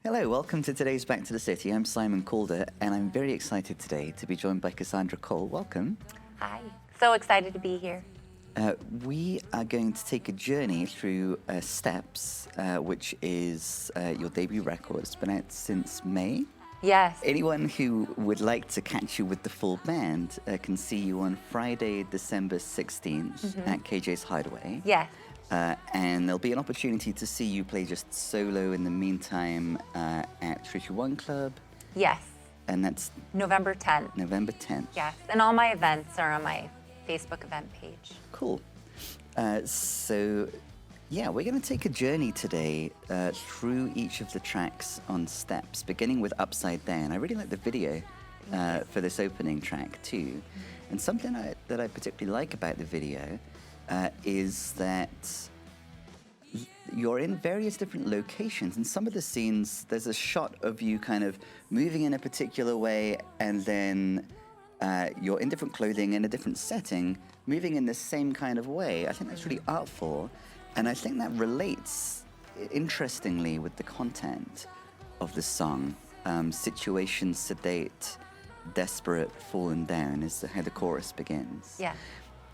Hello, welcome to today's Back to the City. I'm Simon Calder, and I'm very excited today to be joined by Cassandra Cole. Welcome. Hi, so excited to be here. We are going to take a journey through Steps, which is your debut record. It's been out since May. Yes. Anyone who would like to catch you with the full band can see you on Friday, December 16th at KJ's Hideaway. Yes. And there'll be an opportunity to see you play just solo in the meantime at 321 Club. Yes. And that's November 10th. November 10th. Yes, and all my events are on my Facebook event page. Cool. So, yeah, we're going to take a journey today through each of the tracks on Steps, beginning with Upside Down. I really like the video for this opening track, too. And something that I particularly like about the video is that you're in various different locations. In some of the scenes, there's a shot of you kind of moving in a particular way, and then you're in different clothing in a different setting, moving in the same kind of way. I think that's really artful, and I think that relates interestingly with the content of the song. Situation, sedate, desperate, fallen down is how the chorus begins. Yeah.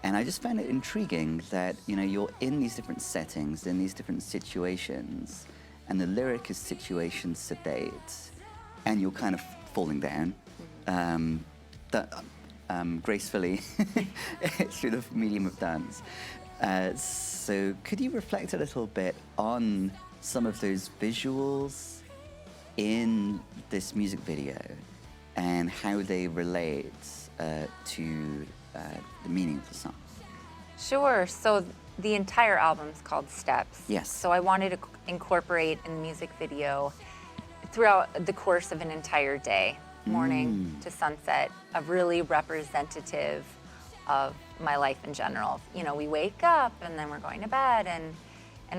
And I just found it intriguing that, you're in these different settings, in these different situations, and the lyric is situation sedate, and you're kind of falling down gracefully through the medium of dance. So could you reflect a little bit on some of those visuals in this music video and how they relate to the meaning of the song? Sure. So the entire album's called Steps. Yes. So I wanted to incorporate in the music video throughout the course of an entire day, morning to sunset, a really representative of my life in general. We wake up and then we're going to bed, and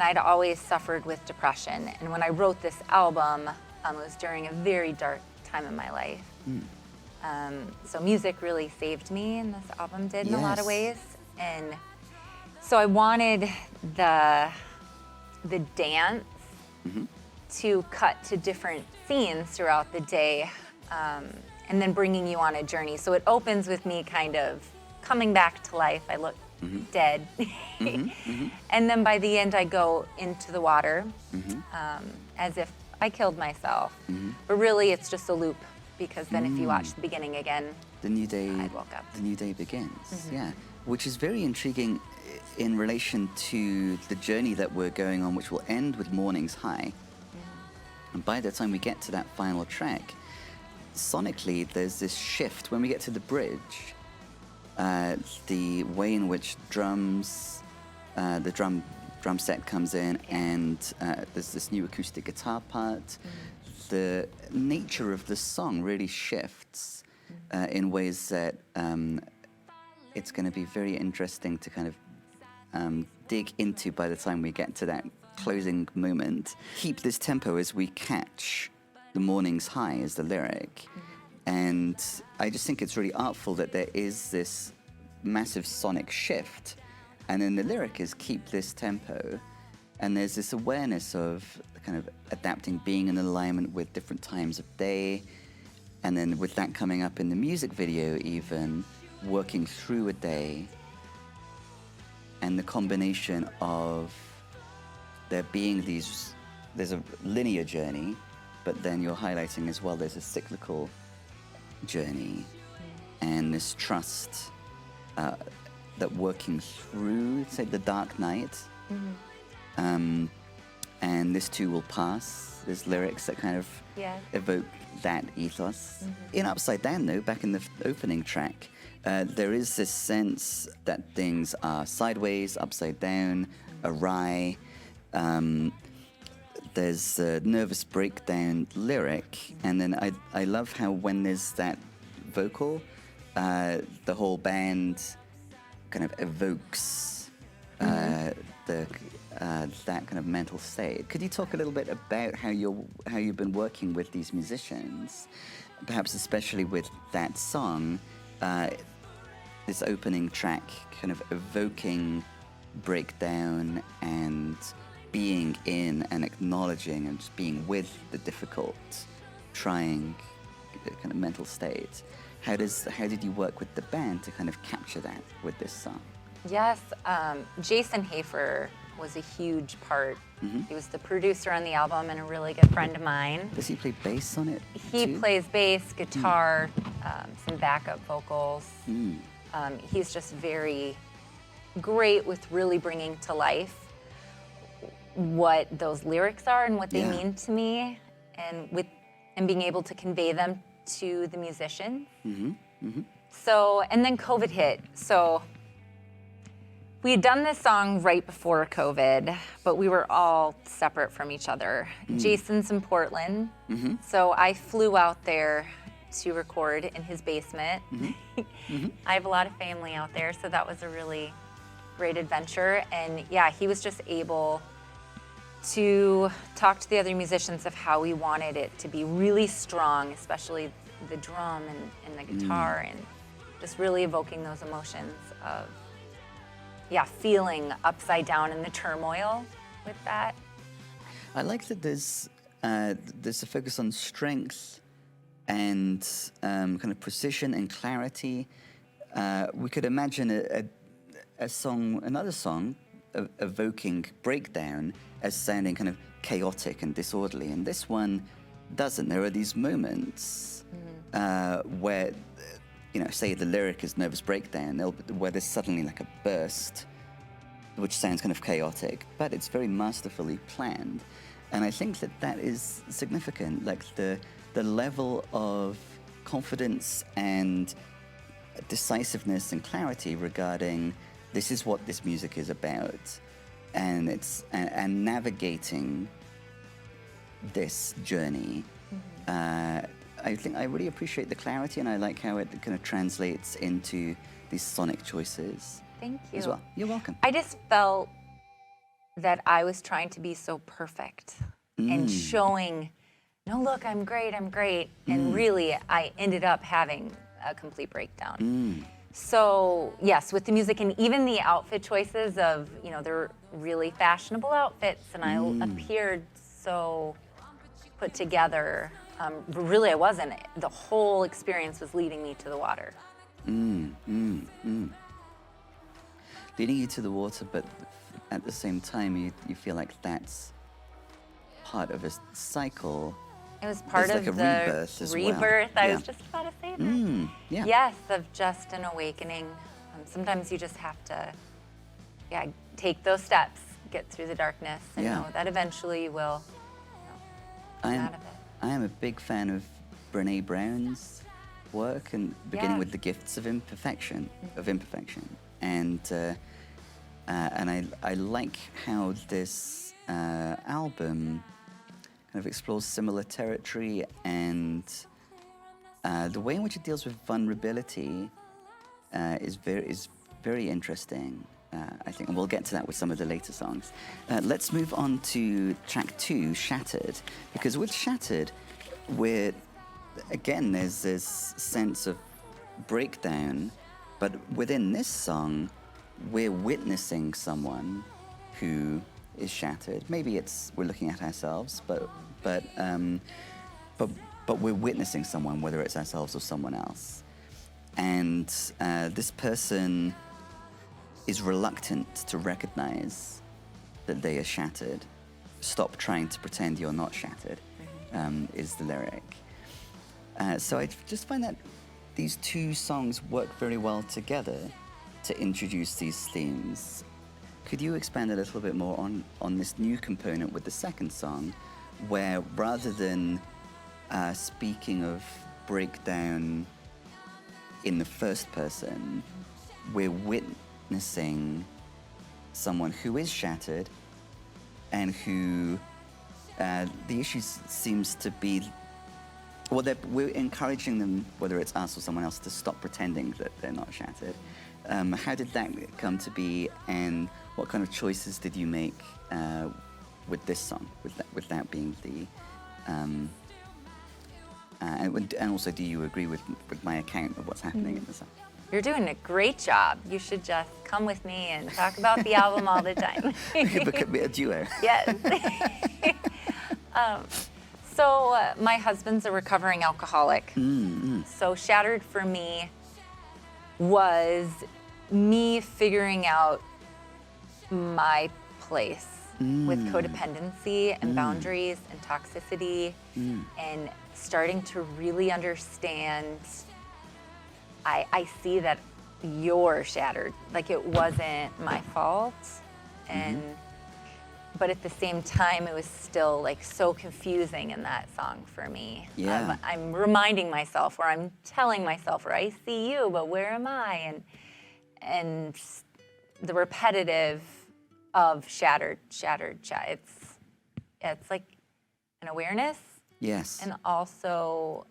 I'd always suffered with depression. And when I wrote this album, it was during a very dark time in my life. So music really saved me, and this album did in a lot of ways. And so I wanted the dance to cut to different scenes throughout the day, and then bringing you on a journey. So it opens with me kind of coming back to life. I look dead. And then by the end, I go into the water as if I killed myself. But really, it's just a loop. Because then if you watch the beginning again, the new day, I'd woke up. The new day begins, yeah. Which is very intriguing in relation to the journey that we're going on, which will end with Morning's High. And by the time we get to that final track, sonically, there's this shift. When we get to the bridge, the way in which the drum set comes in, and there's this new acoustic guitar part. The nature of the song really shifts in ways that it's going to be very interesting to kind of dig into by the time we get to that closing moment. Keep this tempo as we catch the morning's high as the lyric. And I just think it's really artful that there is this massive sonic shift, and then the lyric is keep this tempo. And there's this awareness of kind of adapting, being in alignment with different times of day. And then with that coming up in the music video, even working through a day. And the combination of there being there's a linear journey, but then you're highlighting as well, there's a cyclical journey. And this trust that working through, say, the dark night, and this too will pass. There's lyrics that kind of evoke that ethos. In Upside Down, though, back in the opening track, there is this sense that things are sideways, upside down, awry. There's a nervous breakdown lyric, and then I love how when there's that vocal, the whole band kind of evokes that kind of mental state. Could you talk a little bit about how you've been working with these musicians, perhaps especially with that song, this opening track, kind of evoking breakdown and being in and acknowledging and just being with the difficult, trying kind of mental state. How did you work with the band to kind of capture that with this song? Yes, Jason Hafer was a huge part. He was the producer on the album and a really good friend of mine. Does he play bass on it He too? plays bass, guitar, some backup vocals. He's just very great with really bringing to life what those lyrics are and what they mean to me, and being able to convey them to the musicians. So, and then COVID hit. So we had done this song right before COVID, but we were all separate from each other. Jason's in Portland, so I flew out there to record in his basement. I have a lot of family out there, so that was a really great adventure. And yeah, he was just able to talk to the other musicians of how we wanted it to be really strong, especially the drum and the guitar, and just really evoking those emotions of, feeling upside down in the turmoil with that. I like that there's a focus on strength and kind of precision and clarity. We could imagine another song evoking breakdown as sounding kind of chaotic and disorderly, and this one doesn't. There are these moments where, say the lyric is nervous breakdown, where there's suddenly like a burst, which sounds kind of chaotic, but it's very masterfully planned. And I think that is significant, like the level of confidence and decisiveness and clarity regarding this is what this music is about, and and navigating this journey. I think I really appreciate the clarity, and I like how it kind of translates into these sonic choices. Thank you. As well. You're welcome. I just felt that I was trying to be so perfect and showing, no, look, I'm great. And really, I ended up having a complete breakdown. So yes, with the music and even the outfit choices of, they're really fashionable outfits, and I appeared so put together. But really, I wasn't. The whole experience was leading me to the water. Leading you to the water, but at the same time, you feel like that's part of a cycle. It was part There's of like a the rebirth as well. rebirth. I Yeah. was just about to say that. Yeah. Yes, of just an awakening. Sometimes you just have to, take those steps, get through the darkness, and know that eventually you will come out of it. I am a big fan of Brené Brown's work, and beginning Yeah. with the gifts of imperfection, and I like how this album kind of explores similar territory, and the way in which it deals with vulnerability is very interesting. I think, and we'll get to that with some of the later songs. Let's move on to track 2, Shattered, because with Shattered, there's this sense of breakdown, but within this song, we're witnessing someone who is shattered. Maybe we're looking at ourselves, but we're witnessing someone, whether it's ourselves or someone else. And this person is reluctant to recognize that they are shattered. Stop trying to pretend you're not shattered, is the lyric. So I just find that these two songs work very well together to introduce these themes. Could you expand a little bit more on this new component with the second song, where rather than speaking of breakdown in the first person, we're witnessing someone who is shattered and who the issue seems to be, well, we're encouraging them, whether it's us or someone else, to stop pretending that they're not shattered. How did that come to be, and what kind of choices did you make with this song, with that being the... and also, do you agree with my account of what's happening in the song? you're doing a great job. You should just come with me and talk about the album all the time. We could be a duo. Yes. My husband's a recovering alcoholic. So Shattered for me was me figuring out my place with codependency and boundaries and toxicity and starting to really understand. I see that you're shattered. Like, it wasn't my fault. But at the same time, it was still like so confusing in that song for me. Yeah. I'm reminding myself, or I'm telling myself, or I see you, but where am I? And the repetitive of shattered. It's like an awareness. Yes. And also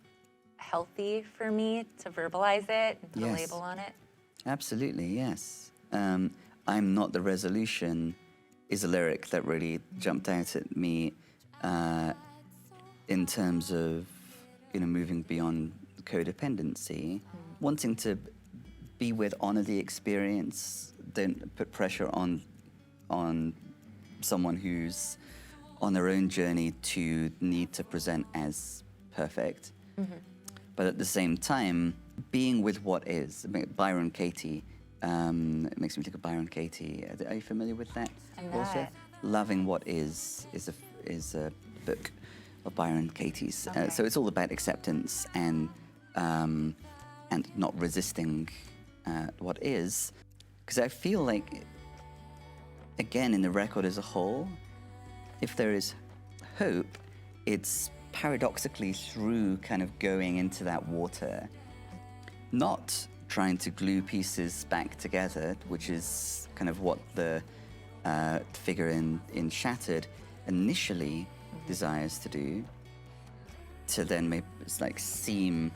healthy for me to verbalize it and put a label on it. Absolutely, yes. I'm not the resolution is a lyric that really jumped out at me in terms of, moving beyond codependency, wanting to be with, honor the experience, don't put pressure on someone who's on their own journey to need to present as perfect. But at the same time, being with what is. Byron Katie, it makes me think of Byron Katie. Are you familiar with that? I'm also? not. Loving What Is a book of Byron Katie's. Okay. So it's all about acceptance and not resisting what is. Because I feel like, again, in the record as a whole, if there is hope, it's paradoxically through kind of going into that water, not trying to glue pieces back together, which is kind of what the figure in Shattered initially desires to do, to then maybe it's like seem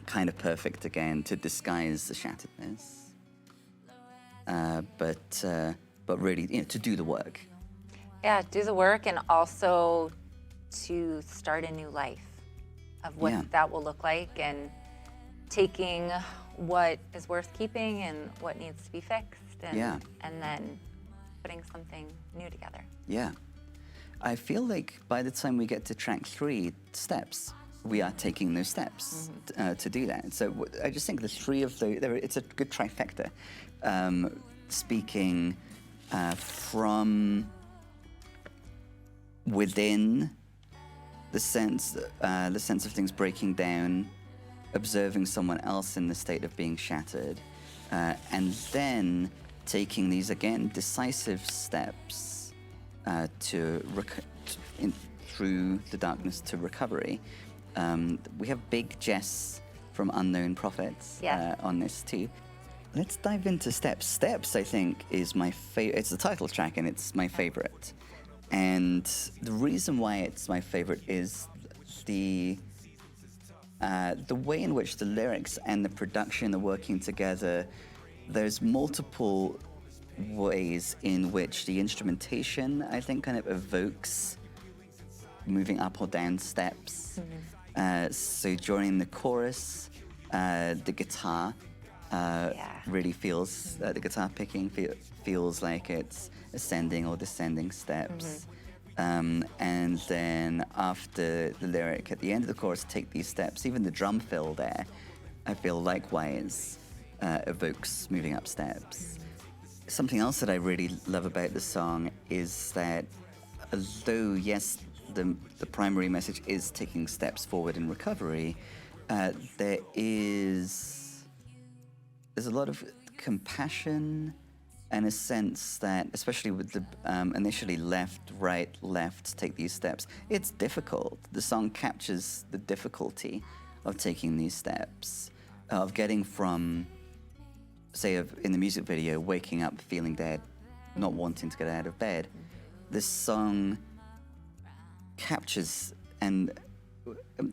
kind of perfect again to disguise the shatteredness, but really, to do the work. Yeah, do the work, and also to start a new life of what that will look like, and taking what is worth keeping and what needs to be fixed, and then putting something new together. Yeah. I feel like by the time we get to track 3, Steps, we are taking those steps to do that. So I just think the 3 of it's a good trifecta. Speaking from within, the sense of things breaking down, observing someone else in the state of being shattered, and then taking these, again, decisive steps through the darkness to recovery. We have Big Jess from Unknown Prophets on this too. Let's dive into Steps. Steps, I think, is my favorite. It's the title track, and it's my favorite. And the reason why it's my favorite is the way in which the lyrics and the production are working together. There's multiple ways in which the instrumentation, I think, kind of evokes moving up or down steps. So during the chorus, the guitar really feels, the guitar picking feels like it's ascending or descending steps. And then after the lyric at the end of the chorus, take these steps, even the drum fill there, I feel likewise evokes moving up steps. Something else that I really love about the song is that although, yes, the primary message is taking steps forward in recovery, there's a lot of compassion and a sense that, especially with the initially left, right, left, take these steps, it's difficult. The song captures the difficulty of taking these steps, of getting from, say, in the music video, waking up feeling dead, not wanting to get out of bed. This song captures and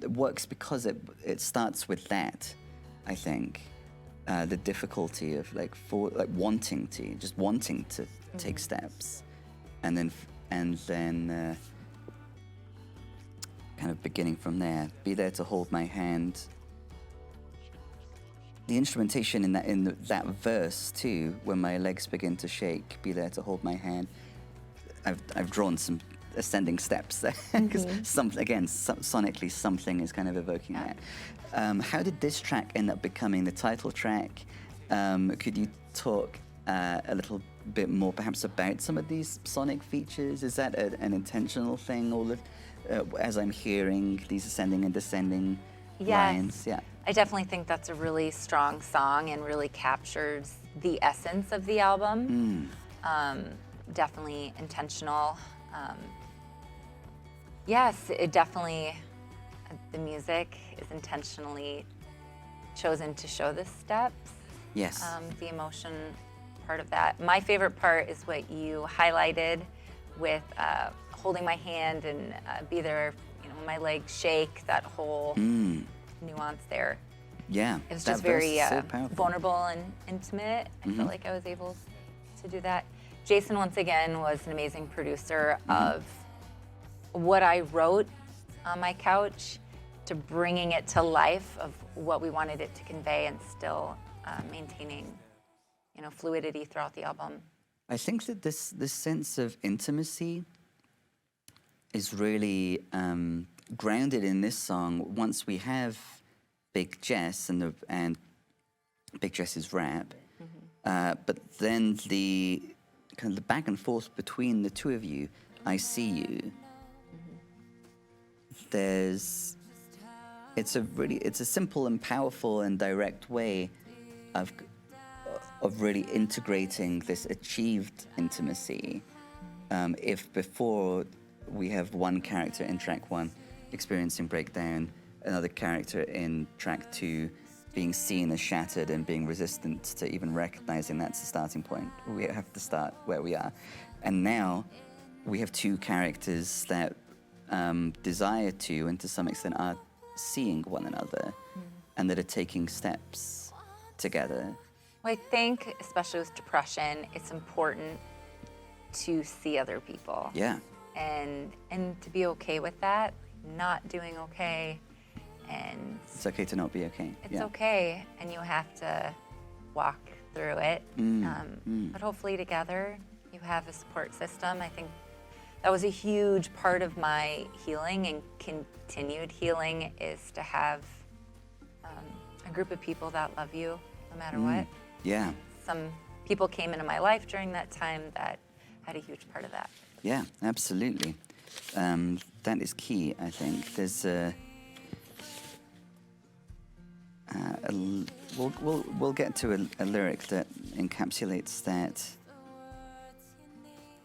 works because it starts with that, I think. The difficulty of wanting to take steps, and then kind of beginning from there. Be there to hold my hand. The instrumentation in that verse too, when my legs begin to shake, be there to hold my hand. I've drawn some ascending steps there because sonically something is kind of evoking that. How did this track end up becoming the title track? Could you talk a little bit more perhaps about some of these sonic features? Is that an intentional thing, all of, as I'm hearing these ascending and descending lines? Yeah. I definitely think that's a really strong song and really captures the essence of the album. Definitely intentional. Yes, it definitely, the music is intentionally chosen to show the steps. Yes. The emotion part of that. My favorite part is what you highlighted with holding my hand and be there, when my legs shake, that whole nuance there. Yeah. It was just very so vulnerable and intimate. I felt like I was able to do that. Jason, once again, was an amazing producer of what I wrote on my couch to bringing it to life of what we wanted it to convey and still maintaining, fluidity throughout the album. I think that this sense of intimacy is really grounded in this song. Once we have Big Jess and Big Jess's rap, but then the kind of the back and forth between the two of you, I see you. It's a simple and powerful and direct way of really integrating this achieved intimacy. If before we have one character in track 1 experiencing breakdown, another character in track 2 being seen as shattered and being resistant to even recognizing that's the starting point. We have to start where we are. And now we have two characters that desire to, and to some extent are seeing one another, and that are taking steps together. Well, I think, especially with depression, it's important to see other people. Yeah. And to be okay with that, not doing okay, and it's okay to not be okay. It's okay, and you have to walk through it. But hopefully together, you have a support system. I think that was a huge part of my healing and continued healing, is to have a group of people that love you no matter what. Yeah. Some people came into my life during that time that had a huge part of that. Yeah, absolutely. That is key, I think. There's we'll get to a lyric that encapsulates that.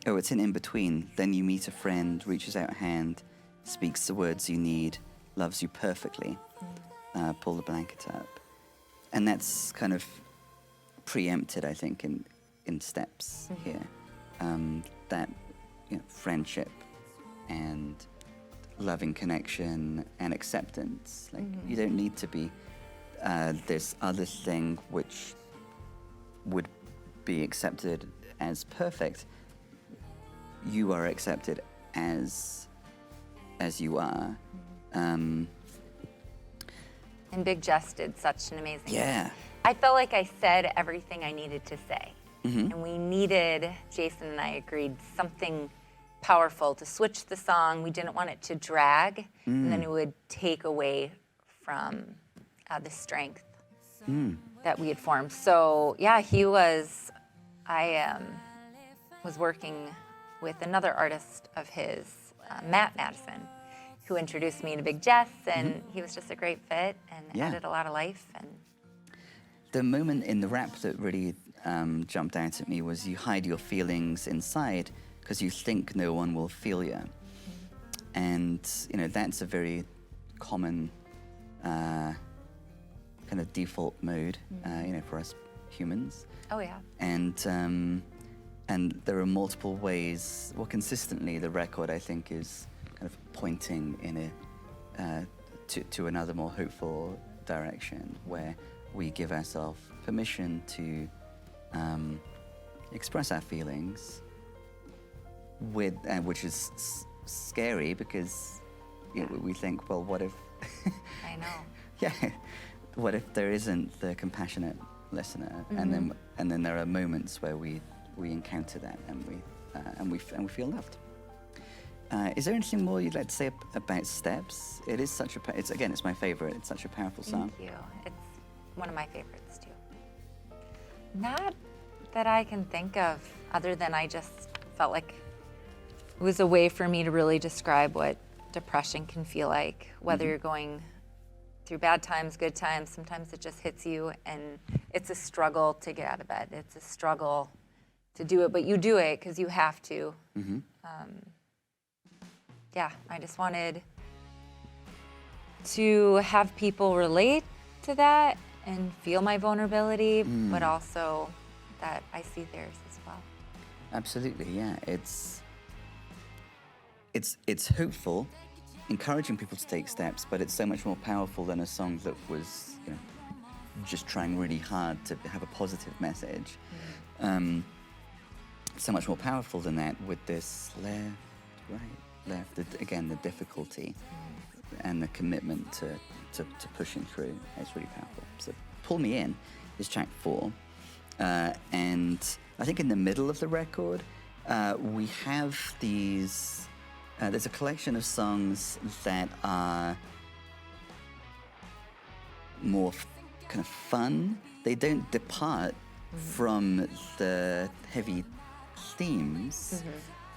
Oh, it's in between. Then you meet a friend, reaches out a hand, speaks the words you need, loves you perfectly. Pull the blanket up. And that's kind of preempted, I think, in steps here. That friendship and loving connection and acceptance. Like, you don't need to be this other thing which would be accepted as perfect. You are accepted as you are. And Big Jess did such an amazing Yeah. I felt like I said everything I needed to say. And we needed, Jason and I agreed, something powerful to switch the song. We didn't want it to drag, and then it would take away from the strength that we had formed. So yeah, I was working with another artist of his, Matt Madison, who introduced me to Big Jess, and he was just a great fit and added a lot of life. And the moment in the rap that really jumped out at me was, you hide your feelings inside because you think no one will feel you. And that's a very common kind of default mode, for us humans. oh yeah. And there are multiple ways. Well, consistently, the record, I think, is kind of pointing in to another more hopeful direction, where we give ourselves permission to express our feelings, which is scary because we think, well, what if? I know. Yeah. what if there isn't the compassionate listener, and then there are moments where we encounter that, and we feel loved. Is there anything more you'd like to say about Steps? It is such a, it's my favorite. It's such a powerful song. Thank you. It's one of my favorites too. Not that I can think of, other than I just felt like it was a way for me to really describe what depression can feel like, whether you're going through bad times, good times. Sometimes it just hits you, and it's a struggle to get out of bed. It's a struggle to do it, but you do it because you have to. Yeah, I just wanted to have people relate to that and feel my vulnerability, but also that I see theirs as well. Absolutely, yeah. It's hopeful, encouraging people to take steps, but it's so much more powerful than a song that was, just trying really hard to have a positive message. So much more powerful than that, with this left, right, left. Again, the difficulty and the commitment to pushing through. It's really powerful. So Pull Me In is track 4. And I think in the middle of the record, we have these, there's a collection of songs that are more kind of fun. They don't depart from the heavy themes,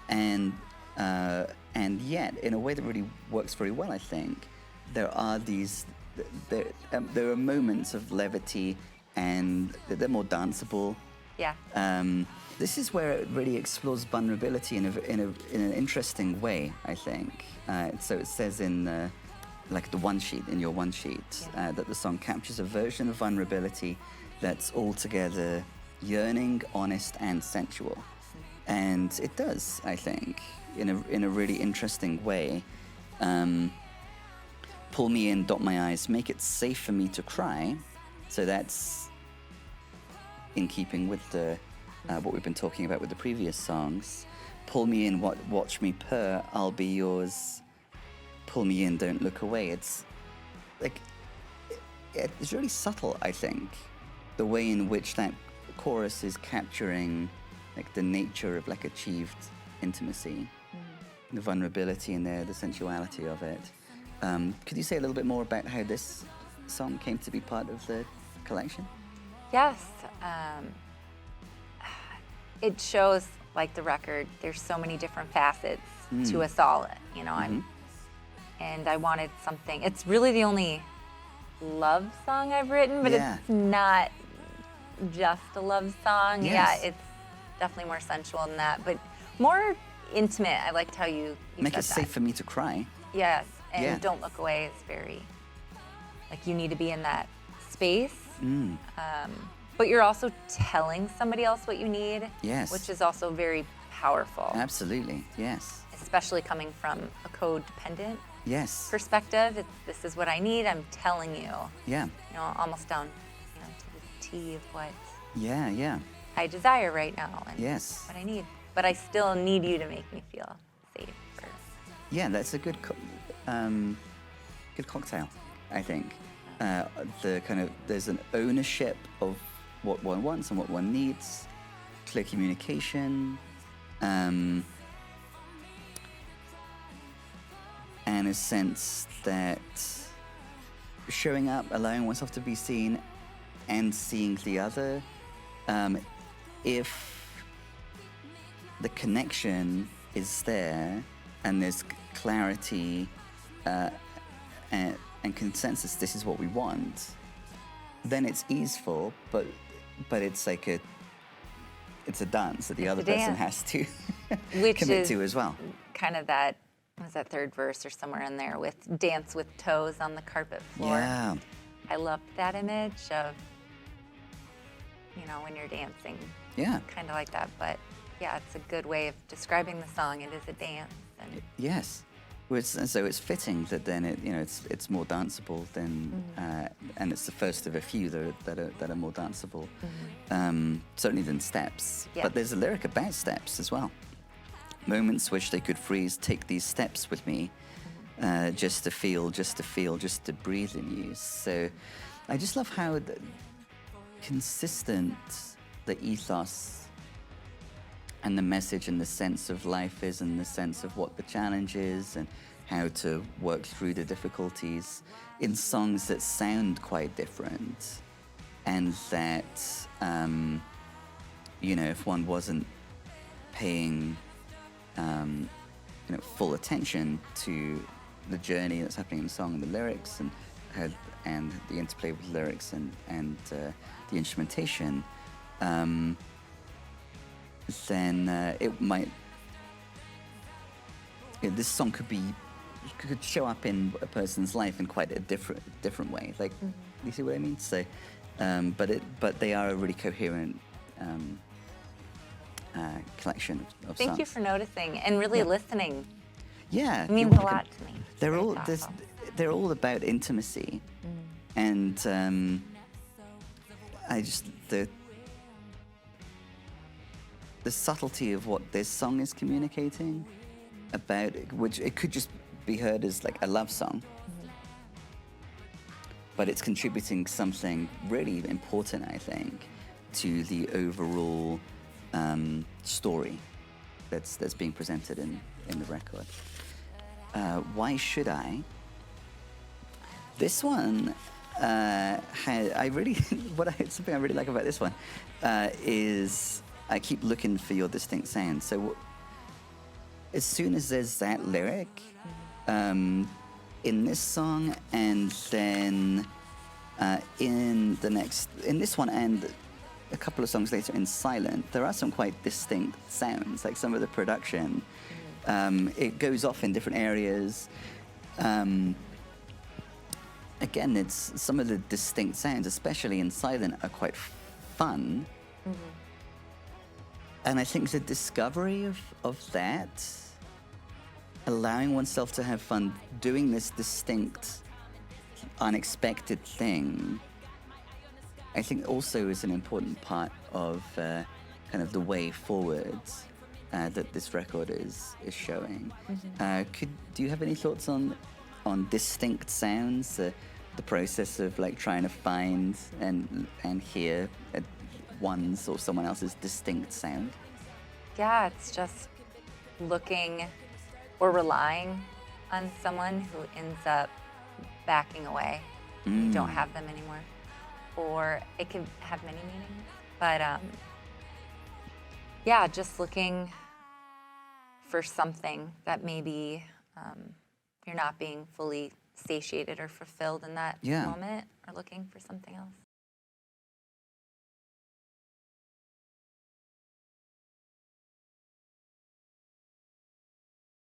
and yet in a way that really works very well, I think. There are these, there are moments of levity, and they're more danceable. Yeah. This is where it really explores vulnerability in an interesting way, I think. So it says in your one sheet, that the song captures a version of vulnerability that's altogether yearning, honest, and sensual. And it does, I think, in a really interesting way. Pull me in, dot my eyes, make it safe for me to cry. So that's in keeping with the what we've been talking about with the previous songs. Pull me in, watch me purr, I'll be yours. Pull me in, don't look away. It's like, it's really subtle, I think, the way in which that chorus is capturing the nature of achieved intimacy, the vulnerability in there, the sensuality of it. Could you say a little bit more about how this song came to be part of the collection? Yes. It shows, the record, there's so many different facets to us all, and I wanted something. It's really the only love song I've written, but it's not just a love song. Yes. Yeah, it's definitely more sensual than that, but more intimate. I liked how you Make said it safe for me to cry. Yes, and don't look away. It's very, you need to be in that space. But you're also telling somebody else what you need. Yes. Which is also very powerful. Absolutely, yes. Especially coming from a codependent perspective. This is what I need, I'm telling you. Yeah. Almost down to the T of what I desire right now and what I need. But I still need you to make me feel safe. Yeah, that's a good cocktail, I think. There's an ownership of what one wants and what one needs, clear communication, and a sense that showing up, allowing oneself to be seen, and seeing the other. If the connection is there and there's clarity and consensus, this is what we want, then it's easeful, but it's it's a dance that the other person has to commit to as well. Kind of that, was that third verse or somewhere in there, with dance with toes on the carpet floor. Yeah. I loved that image of, when you're dancing. Yeah. Kind of like that, but yeah, it's a good way of describing the song. It is a dance. And yes. So it's fitting that then it's more danceable than, and it's the first of a few that are more danceable, certainly than Steps. Yeah. But there's a lyric about Steps as well. Moments wish they could freeze, take these steps with me, just to feel, just to breathe in you. So I just love how consistent the ethos and the message and the sense of life is, and the sense of what the challenge is, and how to work through the difficulties in songs that sound quite different, and that, you know, if one wasn't paying, you know, full attention to the journey that's happening in the song and the lyrics, and and the interplay with lyrics and the instrumentation, then it might. You know, this song could show up in a person's life in quite a different way. Like, you see what I mean? So, but they are a really coherent collection of songs. Thank you for noticing and really listening. Yeah, It means a lot to me. They're Very all thoughtful. they're all about intimacy, and I just the subtlety of what this song is communicating about, which it could just be heard as like a love song, but it's contributing something really important, I think, to the overall story that's being presented in the record. Why Should I? This one something I really like about this one is I keep looking for your distinct sound. So as soon as there's that lyric in this song, and then in this one and a couple of songs later in Silent, there are some quite distinct sounds, like some of the production. It goes off in different areas. Again, it's some of the distinct sounds, especially in Silent, are quite fun. And I think the discovery of that, allowing oneself to have fun doing this distinct, unexpected thing, I think also is an important part of kind of the way forwards that this record is showing. Do you have any thoughts on distinct sounds, the process of like trying to find and hear one's or someone else's distinct sound? Yeah, it's just looking or relying on someone who ends up backing away. You don't have them anymore. Or it can have many meanings. But yeah, just looking for something that maybe you're not being fully satiated or fulfilled in that moment, or looking for something else.